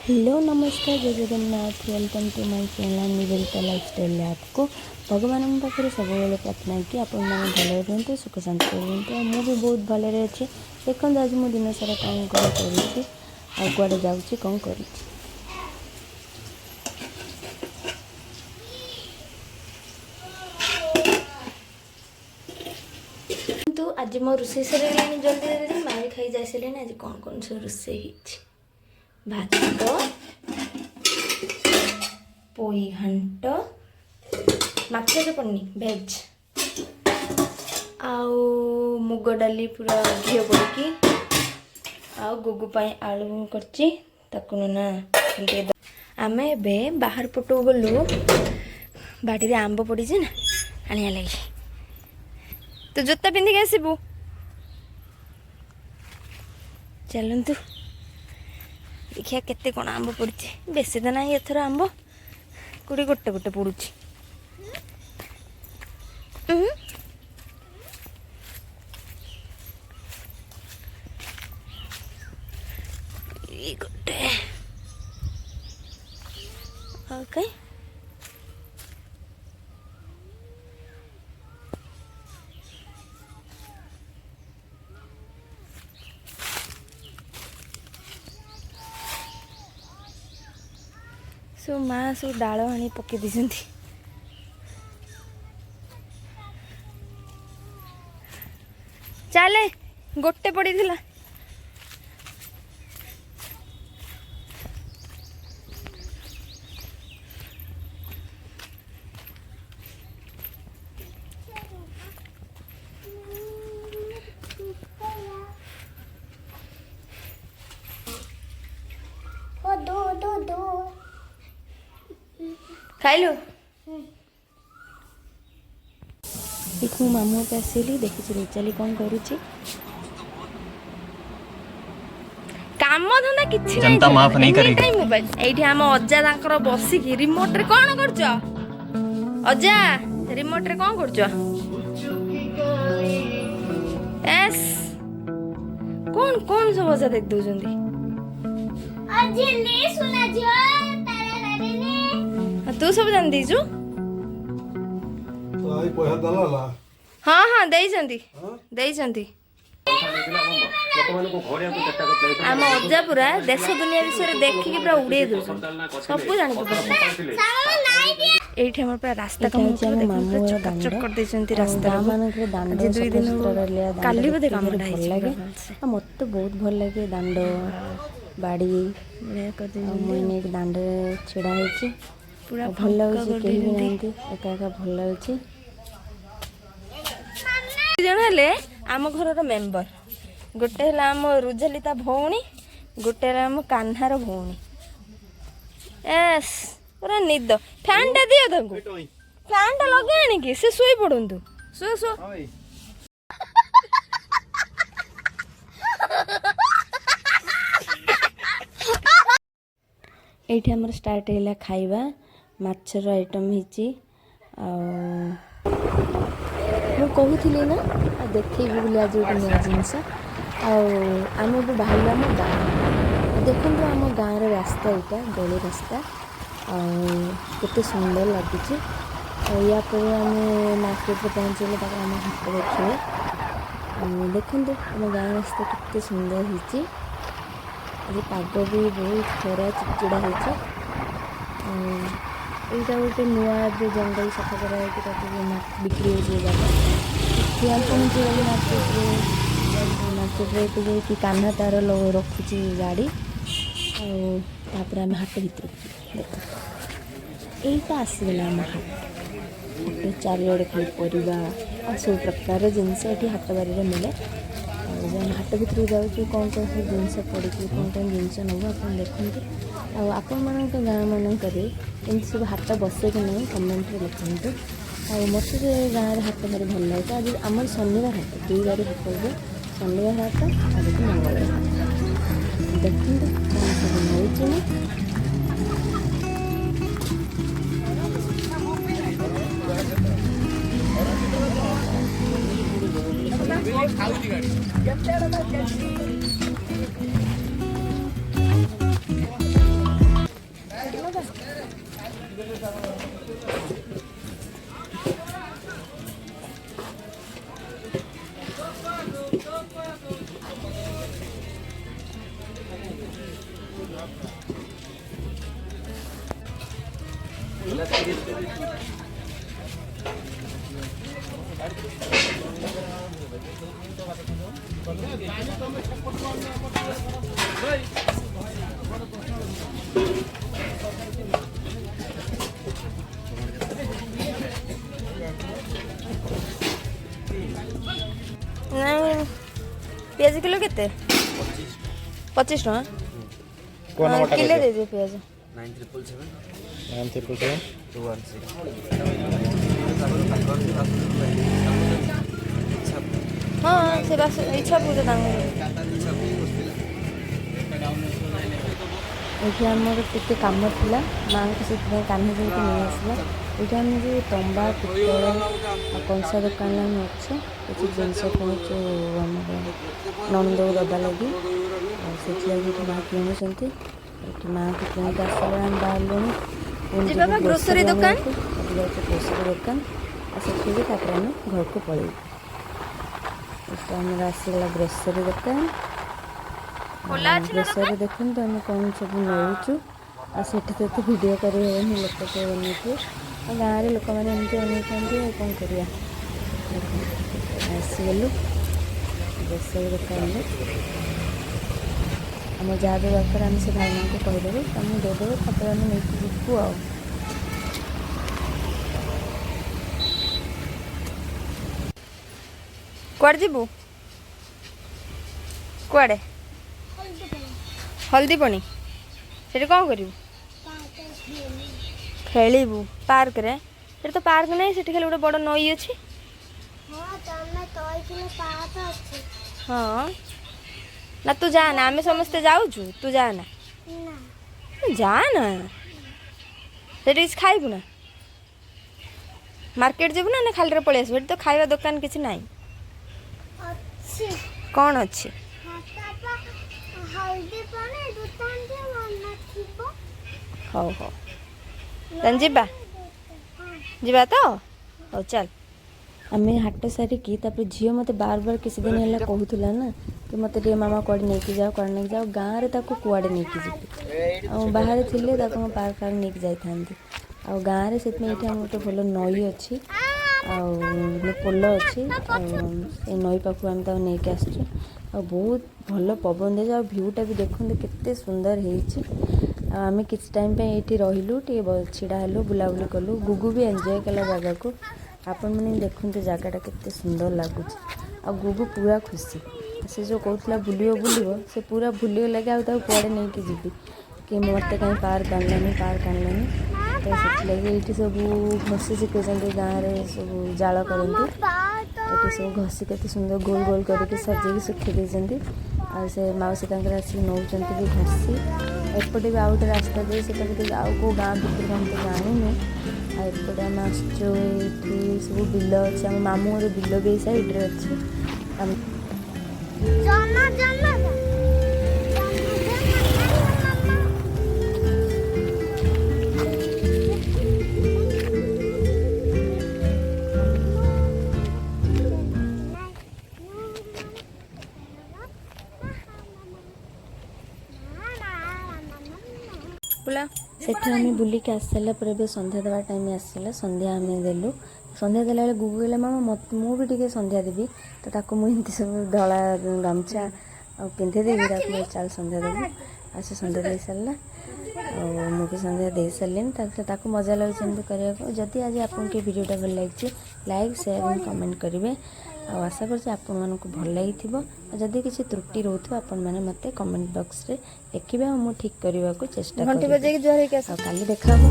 Hello नमस्कार जय Jagannath welcome to my channel Nivedita lifestyle. आपको भगवान पाखे सब प्रार्थना कि आप भले रुहतु सुख शांति रुहतु। मुझे बहुत भले अच्छे। देखते आज मुझे दिन सारा कौन कौन करुँचे जाऊँगी कौन कर तो आज मो रोसे सर जल्दी जल्दी मारे खाई जा सारे। आज कौन कौन सब रोसे भात पोई घांट माछ पन्नी भेज आउ मुग डाली पूरा घी पड़ी आउ गुगु आलू करना आम ए बाहर पटू गलु बाड़ी आंब पड़ी ना आने लगे तो जोता पिंधिक आसबू चलतु देखिए केते कौन आंब पड़ी बेसी तो ना एथर आंब कोड़ी गोटे गोटे पड़ुची गोटे ओके सो माँ सब डाल आनी पकई दी चले गोटे पड़ी थिला खाइलु एक मामू के आसली देखी रिचाली कौन करुच्ची काम धंदा किछि नहीं जनता माफ नहीं करेगी मोबाइल एठी हम अज्जा तांकर बसिकी रिमोट रे कोन करछ अज्जा रिमोट रे कोन करछ एस कौन कौन सब अज्जा देख दोजंदी अज्जी ले सुना जो तारा रे तू सब जान दीजु तो आई पैसा दलाला हां हां देई जंदी आम अज्जा पूरा देश दुनिया विषय देखिक पूरा उड़े दो सब जान एठी हमर पूरा रास्ता काम चक कर देछंती रास्ता मानक दांड जे 2 दिन काली बदे काम भल लागे मत बहुत भल लागे दांड बाड़ी मैंने एक दांड छिड़ा है पूरा भल लगे कहीं भी नहीं एका एका भल लगे जन हेले आम घर मेम्बर गोटे है आम रुझाली ता भौणी गोटे आम कान्हार भौणी एस पूरा निद फैन टा दियो ताको फैन टा लगाणी कि से सोई पड़ंतु सो सो एठी हमर स्टार्ट हैला खाइबा माछर आइटम हिची मु कहूली ना देखी बोली आज गोटे नया जिनस आम भी बाहर आम गाँव देखो आम गाँव रास्ता यहाँ गली रास्ता केते सुंदर लगुच या आम मार्केट पहुँचले आम हाट देखिए देखो आम गाँव रास्ता केते सुंदर होती आज पाग भी बहुत खरा चिड़चिड़ा होता गोटे नुआ जो जंगल सफा कर बिक्री हो जगह पहुँची गली मार्केट कि कान्हा तार रखुची गाड़ी तापर आम हाट भर देख यहीटा आसगला आम हाट चारिड़े खाली परिवा सब प्रकार जिनस ये हाट बारी मिले हाट भर जाऊँ कौन कौन सब जिनस पड़ी कौन कौन जिनस नब आप देखते आपण मान गाँव मानक एमती सब हाट बसे कि नहीं कमेंट लिखु मत गाँव हाट भारी भल लगे आज आम शनिवार हाट 2 बार हाट हुए शनिवार हाट आज मंगलवार हाट देखते कौन सब मिलूँ नहीं पियाज किलो केते 25 टका किलो दे दे पियाज 9777 हाँ से बस इच्छा पूजा दाम ये आमर टे कम था माँ को से कान्हा जाइए नहीं आसला ये आम जो तंबा पितल कंसा दुकान अच्छे किसी जिनस किणुचु आम नंद दबा लगी से माँ किणुंट माँ को किणिक आसला आम बाहर ग्रोसरी दुकान ग्रोसरी दुकान से आम घर को पलू तो आम आसला ग्रोसरी दुकान ग्रोसरी देखते आम कौन सब नौचु आठ तो भिड कर लोक के बनते गाँव में लोक मैंने एमती अनेक कौन कर आसगलु ग्रोसरी दुकान आम जहाँ भी दरकार आम से भाई को कहीदेवे आम देदेवे तापर आम नहीं जीवु आ कुआड़े जीवु कुआड़े हल्दीपणी से कौन करू खेलू पार्क रे तो पार्क नहीं से खाली गोटे बड़ नई अच्छी हाँ ना तू जाना आम समस्ते जाऊँ तू जाना जाना से खाइबू ना मार्केट जीवु ना खाली पलि आसबू तो खाଇବା दुकान किसी ना कौन अच्छी हौ हौ तन जीवा जीवा तो हौ चल आम हाट सारिकी झील मत बार बार किसी दिन है कहूला ना कि मत मामा कड़े नहीं जाओ कड़े नहीं जाओ गाँव में कुआड़े नहीं जी बाहर थे पार्क फार्क नहीं जाती आ गाँव में से गोटे भल नई अच्छी पोल अच्छी नई पाख आम नहीं आस बहुत भल पवन दे भ्यूटा भी देखते केते सुंदर होमें किसी टाइम पे ये रही छिड़ा हेलु बुलाबुली कलु गुगु भी एंजॉय कला जगह को आपण मैंने देखते जगटा केते सुंदर लगुच आ गुगु पूरा खुशी से जो कहला बुलियो से पूरा भूलीगला कि कुआड़े नहीं जी कि मत कहीं पार्क आनलानी तो से सब घसी शिखे गाँव में सब जाल करती सब घसी के सुंदर गोल गोल करके सजेक सुखी देते से मौसी आसिक नौकरी भी घसी एपटे भी आउ गोटे रास्ता दे से आउ कौ गाँ भितर हम तो जानी एपटे आम आसचु सब बिल अच्छे आम मामूँ बिल भी साइड्रे अच्छे सेठ आम बुलिक आस सारा पर संध्या देवा टाइम आसला संध्या आम देलु संध्या देला बेले गुगु कहला मामा मुझे टी संध्या देवी तो मुझे सब धला गामछा पिंधेदेवी चल संध्या देवी आसे संध्या दे सारा मुझे संध्या दे सारे मजा लगे करने जदि आज आपको वीडियोटा भल लगी लाइक शेयर एंड कमेंट करेंगे आशा करछि आपण मानक भल लगी जदि किसी त्रुटि रोथो आपण माने मते कमेंट बॉक्स रे लिखिबे मु ठीक करबा को चेष्टा करबे घंटी बजे के जोर के काली देखा आउ